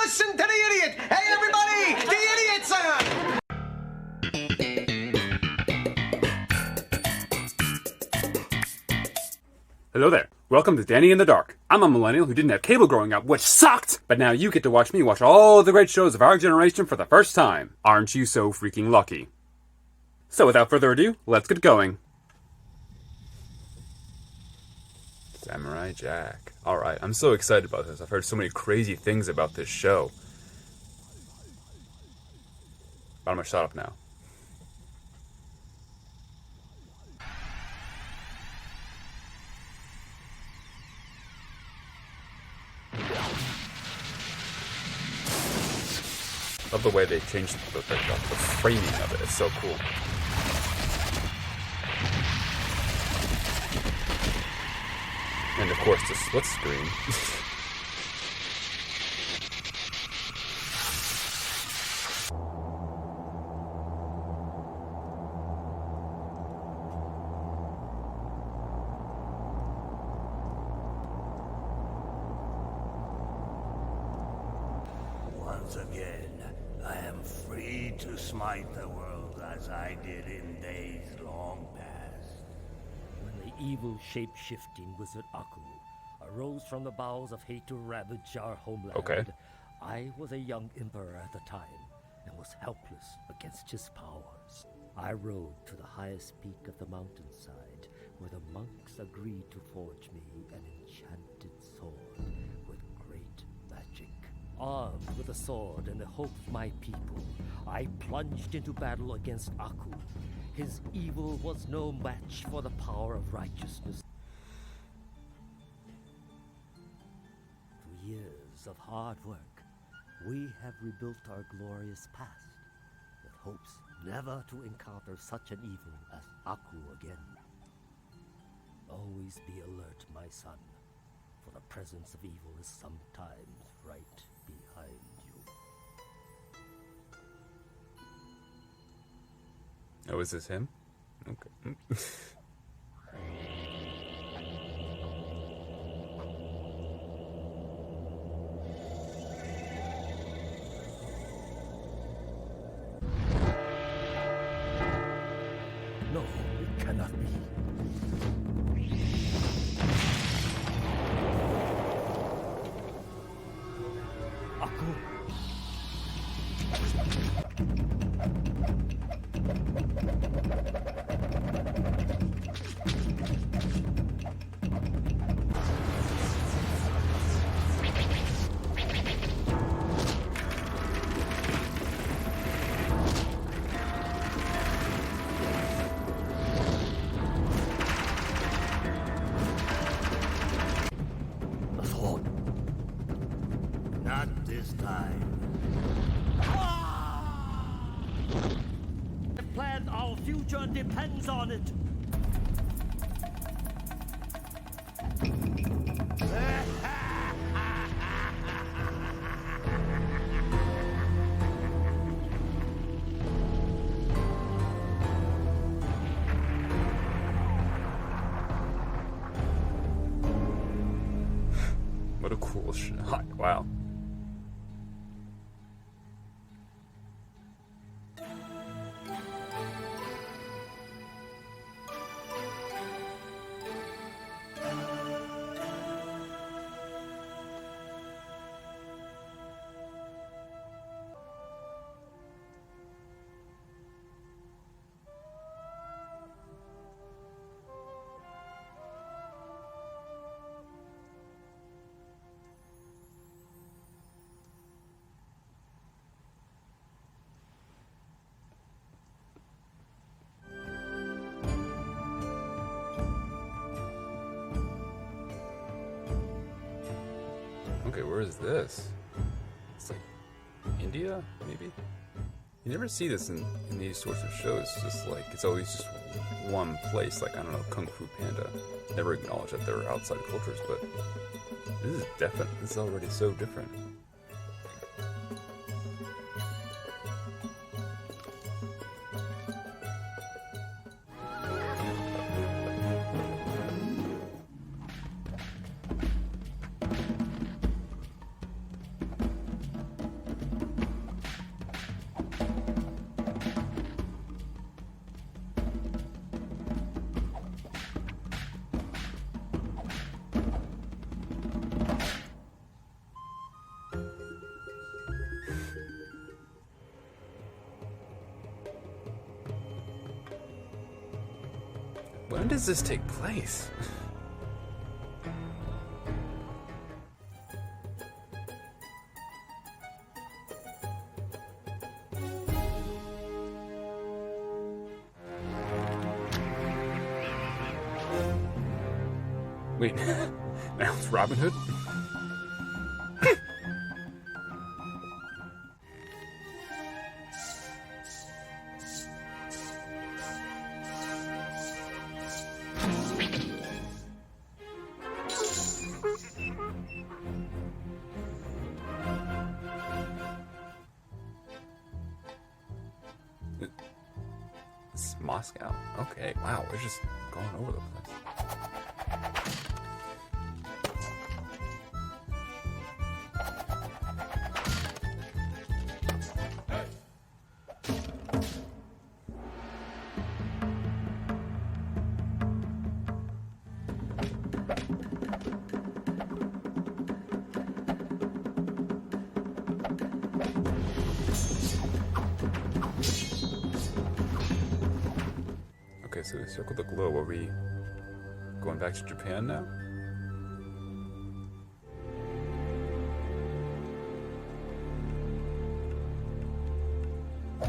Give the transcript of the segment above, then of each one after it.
listen to the idiot! Hey, everybody! The idiot's on! Hello there. Welcome to Danny in the Dark. I'm a millennial who didn't have cable growing up, which sucked! But now you get to watch me watch all the great shows of our generation for the first time. Aren't you so freaking lucky? So without further ado, let's get going. Samurai Jack. Alright, I'm so excited about this. I've heard so many crazy things about this show. But I'm gonna shut up now. Love the way they changed the framing of it. It's so cool. And of course the split screen. Once again, I am free to smite the world as I did in days long past. When the evil shape-shifting wizard Aku arose from the bowels of hate to ravage our homeland, Okay. I was a young emperor at the time and was helpless against his powers. I rode to the highest peak of the mountainside where the monks agreed to forge me an enchanted sword with great magic. Armed with a sword and the hope of my people, I plunged into battle against Aku. His evil was no match for the power of righteousness. Through years of hard work, we have rebuilt our glorious past, with hopes never to encounter such an evil as Aku again. Always be alert, my son, for the presence of evil is sometimes right behind you. Oh, is this him? Okay. No, it cannot be. Aku! The sword. Not this time. The plan, our future depends on it. What a cool shot. Wow. Okay, where is this? It's like India, maybe? You never see this in these sorts of shows. Just like, it's always just one place, like, I don't know, Kung Fu Panda. Never acknowledge that they're outside cultures, but this is different. This is already so different. When does this take place? Wait, now it's Robin Hood? It's Moscow. Okay, wow, we're just going over the place. Okay, so we circled the globe. Are we going back to Japan now? Oh,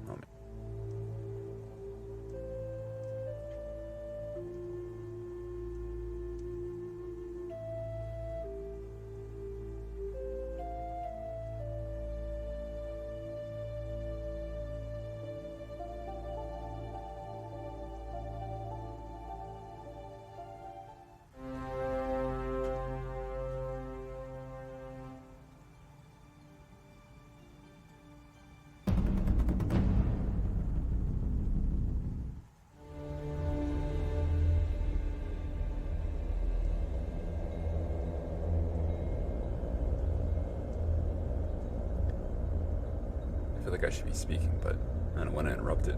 man. I feel like I should be speaking, but I don't want to interrupt it.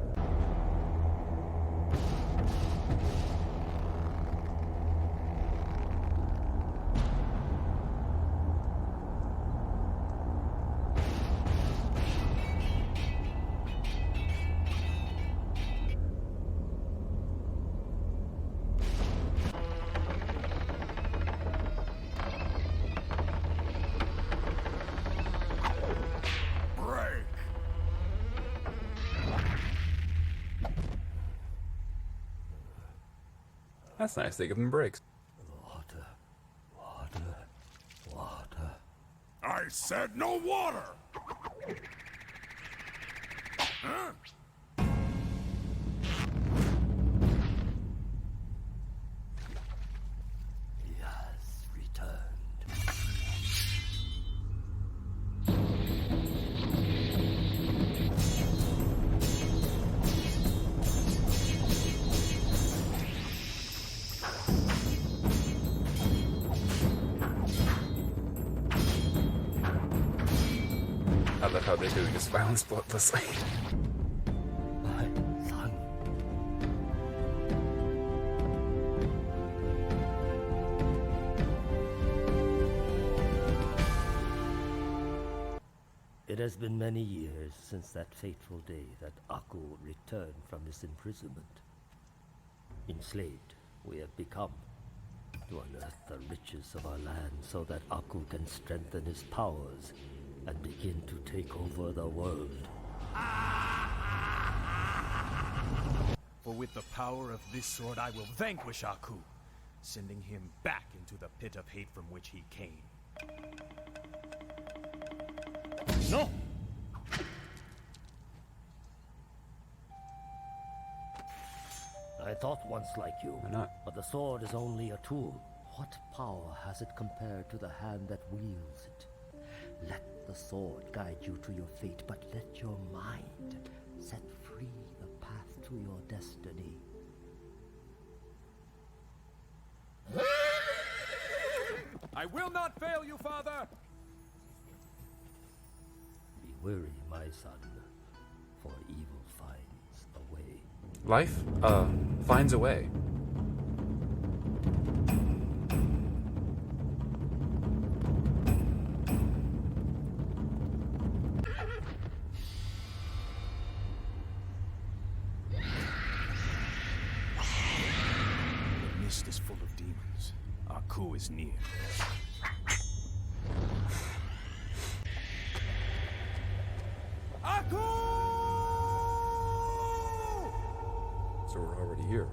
That's nice, they give them breaks. Water, water, water. I said no water! Huh? He has returned. I love how they're doing this violence bloodlessly. My son. It has been many years since that fateful day that Aku returned from his imprisonment. Enslaved, we have become to unearth the riches of our land so that Aku can strengthen his powers and begin to take over the world. For with the power of this sword I will vanquish Aku, sending him back into the pit of hate from which he came. No! I thought once like you, Why not? but the sword is only a tool. What power has it compared to the hand that wields it? Let the sword guide you to your fate, but let your mind set free the path to your destiny. I will not fail you, Father! Be wary, my son, for evil finds a way. Life, finds a way. is near. Aku! So we're already here.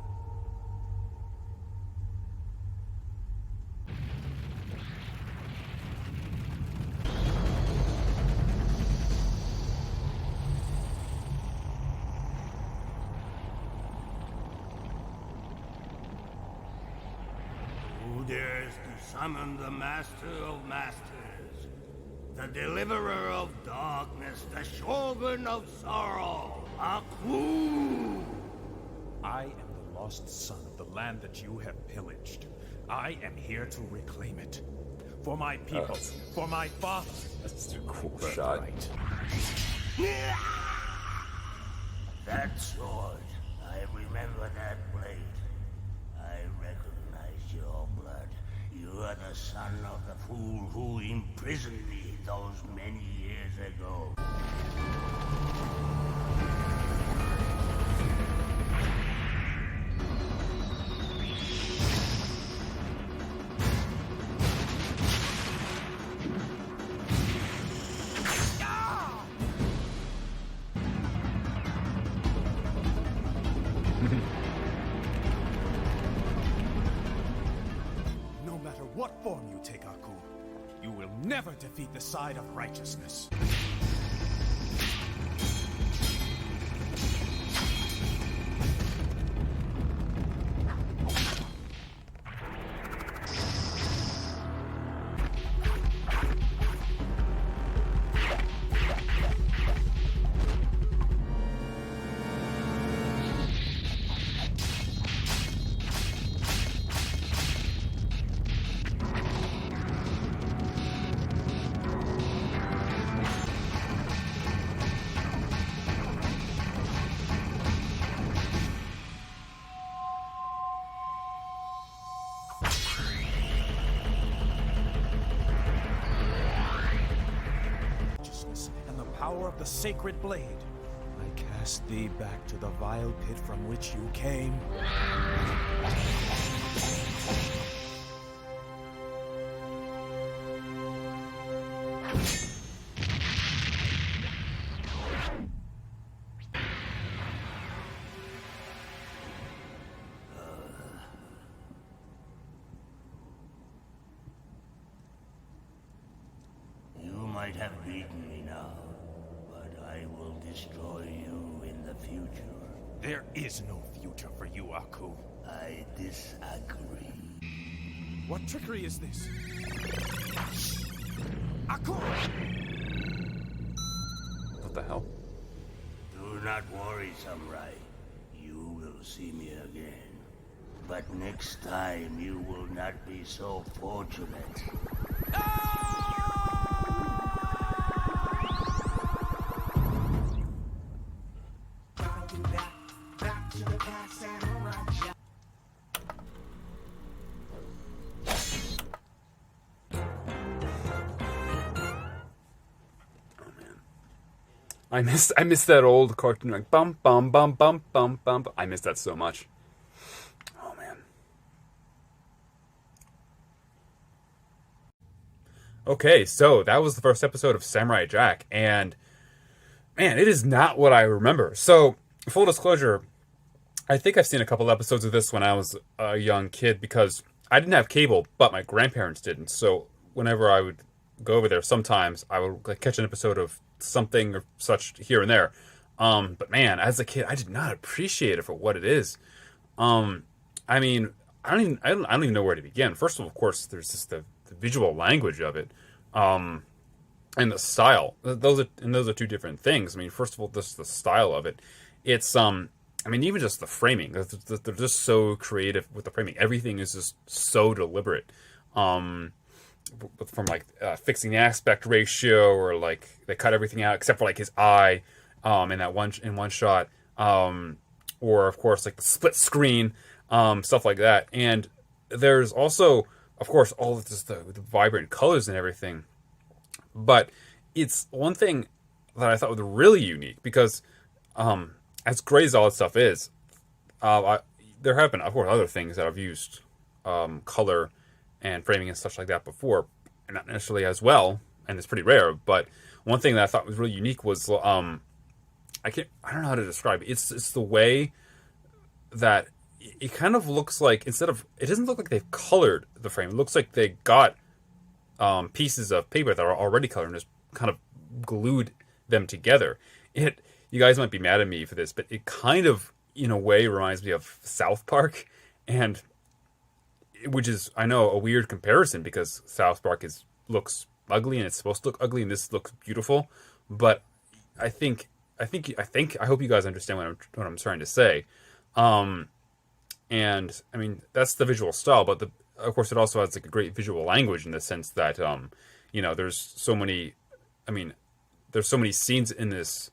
Who dares to summon the Master of Masters, the Deliverer of Darkness, the Shogun of Sorrow, Aku? I am the lost son of the land that you have pillaged. I am here to reclaim it. For my people, for my father. That's a cool shot. That sword, I remember that blade. I recognize your blood. You are the son of the fool who imprisoned me those many years ago. No matter what form you take, Aku, you will never defeat the side of righteousness. And the power of the sacred blade, I cast thee back to the vile pit from which you came. You might have beaten me now, but I will destroy you in the future. There is no future for you, Aku. I disagree. What trickery is this? Aku! What the hell? Do not worry, Samurai. You will see me again. But next time you will not be so fortunate. I miss that old cartoon, like bum bum bum bum bum bum. I miss that so much. Oh man. Okay, so that was the first episode of Samurai Jack, and man, it is not what I remember. So, full disclosure, I think I've seen a couple episodes of this when I was a young kid because I didn't have cable, but my grandparents didn't. So, whenever I would go over there, sometimes I would like, catch an episode of something or such here and there. But man, as a kid, I did not appreciate it for what it is. I mean, I don't even know where to begin. First of course, there's just the visual language of it, and the style. Those are two different things. I mean, first of all, just the style of it. It's I mean, even just the framing. They're just so creative with the framing. Everything is just so deliberate. From like fixing the aspect ratio, or like they cut everything out except for like his eye in one shot, or of course like the split screen, stuff like that. And there's also of course all of this, the vibrant colors and everything, but it's one thing that I thought was really unique because as great as all that stuff is, there have been of course other things that I've used color and framing and such like that before, and not necessarily as well, and it's pretty rare. But one thing that I thought was really unique was I don't know how to describe it. It's the way that it kind of looks like, it doesn't look like they've colored the frame. It looks like they got pieces of paper that are already colored and just kind of glued them together. You guys might be mad at me for this, but it kind of, in a way, reminds me of South Park, and which is, I know, a weird comparison because South Park looks ugly and it's supposed to look ugly, and this looks beautiful. But I hope you guys understand what I'm trying to say. And I mean, that's the visual style, but of course it also has like a great visual language in the sense that there's so many scenes in this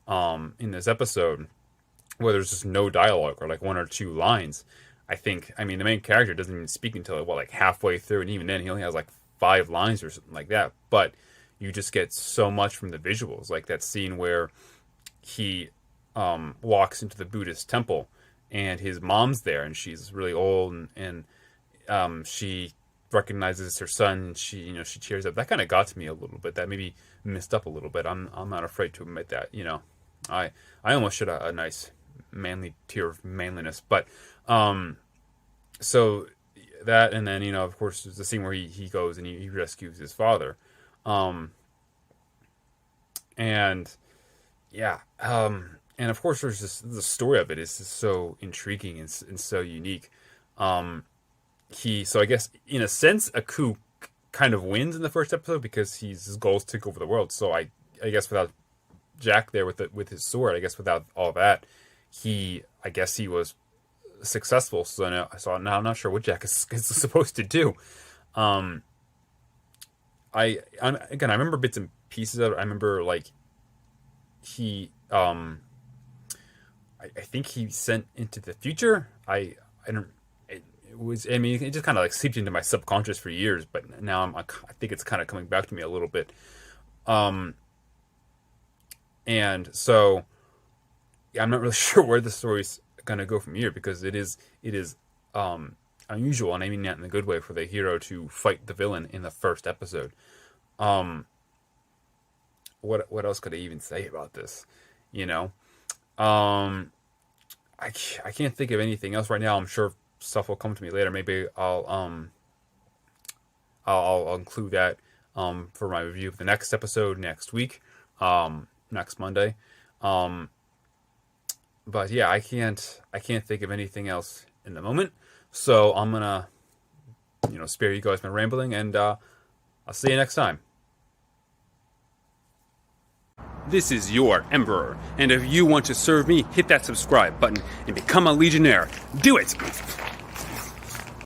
episode where there's just no dialogue or like one or two lines. The main character doesn't even speak until like halfway through, and even then he only has like 5 lines or something like that. But you just get so much from the visuals, like that scene where he walks into the Buddhist temple and his mom's there, and she's really old, and she recognizes her son, and she cheers up. That kind of got to me a little bit. That maybe messed up a little bit. I'm not afraid to admit that. I almost shed a nice manly tear of manliness. But so that, and then of course there's the scene where he goes and he rescues his father, and of course there's the story of it is just so intriguing and so unique. So I guess in a sense Aku kind of wins in the first episode because his goal is to take over the world. So I guess without Jack there with his sword, I guess without all that, he was successful. So now I'm not sure what Jack is supposed to do. I remember bits and pieces of it. I remember like he I think he sent into the future. It just kind of like seeped into my subconscious for years, but now I think it's kind of coming back to me a little bit. And so I'm not really sure where the story's gonna go from here, because it is unusual, and I mean that in a good way, for the hero to fight the villain in the first episode. What else could I even say about this? I can't think of anything else right now. I'm sure stuff will come to me later. Maybe I'll include that for my review of the next episode next week, next Monday. But yeah, I can't think of anything else in the moment. So I'm gonna spare you guys my rambling, and I'll see you next time. This is your Emperor, and if you want to serve me, hit that subscribe button and become a Legionnaire. Do it!